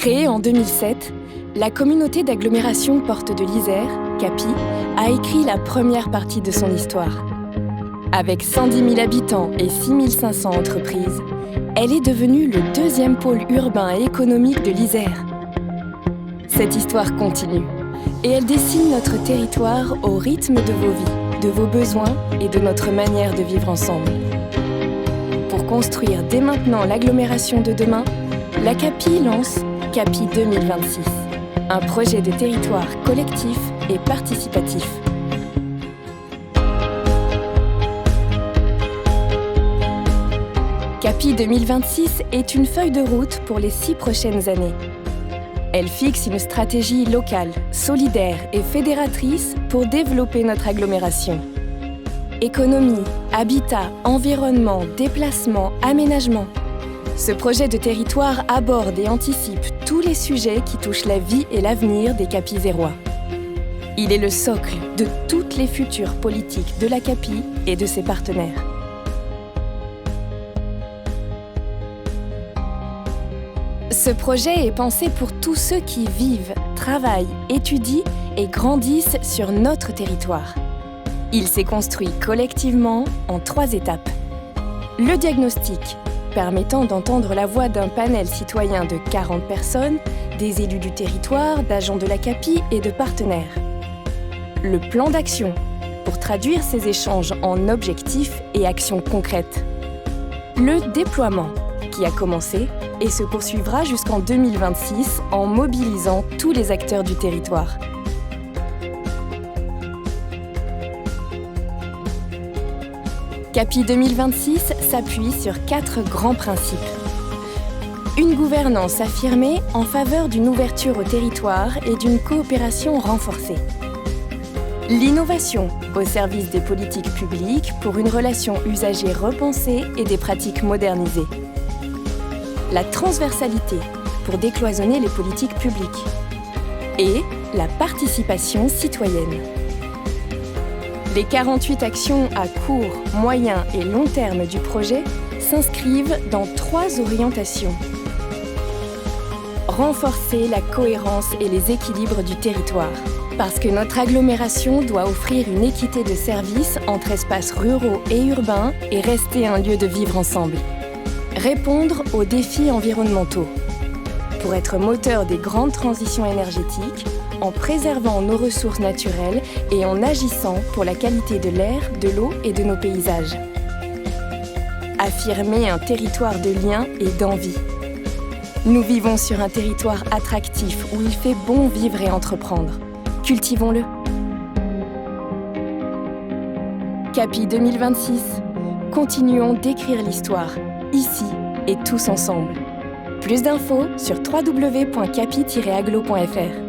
Créée en 2007, la communauté d'agglomération Porte de l'Isère, CAPI, a écrit la première partie de son histoire. Avec 110 000 habitants et 6 500 entreprises, elle est devenue le deuxième pôle urbain et économique de l'Isère. Cette histoire continue et elle dessine notre territoire au rythme de vos vies, de vos besoins et de notre manière de vivre ensemble. Pour construire dès maintenant l'agglomération de demain, la CAPI lance CAPI 2026, un projet de territoire collectif et participatif. CAPI 2026 est une feuille de route pour les 6 prochaines années. Elle fixe une stratégie locale, solidaire et fédératrice pour développer notre agglomération. Économie, habitat, environnement, déplacement, aménagement. Ce projet de territoire aborde et anticipe tous les sujets qui touchent la vie et l'avenir des Capizérois. Il est le socle de toutes les futures politiques de la CAPI et de ses partenaires. Ce projet est pensé pour tous ceux qui vivent, travaillent, étudient et grandissent sur notre territoire. Il s'est construit collectivement en 3 étapes. Le diagnostic, permettant d'entendre la voix d'un panel citoyen de 40 personnes, des élus du territoire, d'agents de la CAPI et de partenaires. Le plan d'action, pour traduire ces échanges en objectifs et actions concrètes. Le déploiement, qui a commencé et se poursuivra jusqu'en 2026 en mobilisant tous les acteurs du territoire. CAPI 2026 s'appuie sur 4 grands principes. Une gouvernance affirmée en faveur d'une ouverture au territoire et d'une coopération renforcée. L'innovation au service des politiques publiques pour une relation usagée repensée et des pratiques modernisées. La transversalité pour décloisonner les politiques publiques. Et la participation citoyenne. Les 48 actions à court, moyen et long terme du projet s'inscrivent dans 3 orientations. Renforcer la cohérence et les équilibres du territoire. Parce que notre agglomération doit offrir une équité de services entre espaces ruraux et urbains et rester un lieu de vivre ensemble. Répondre aux défis environnementaux. Pour être moteur des grandes transitions énergétiques, en préservant nos ressources naturelles et en agissant pour la qualité de l'air, de l'eau et de nos paysages. Affirmer un territoire de liens et d'envie. Nous vivons sur un territoire attractif où il fait bon vivre et entreprendre. Cultivons-le. CAPI 2026. Continuons d'écrire l'histoire, ici et tous ensemble. Plus d'infos sur www.capi-aglo.fr.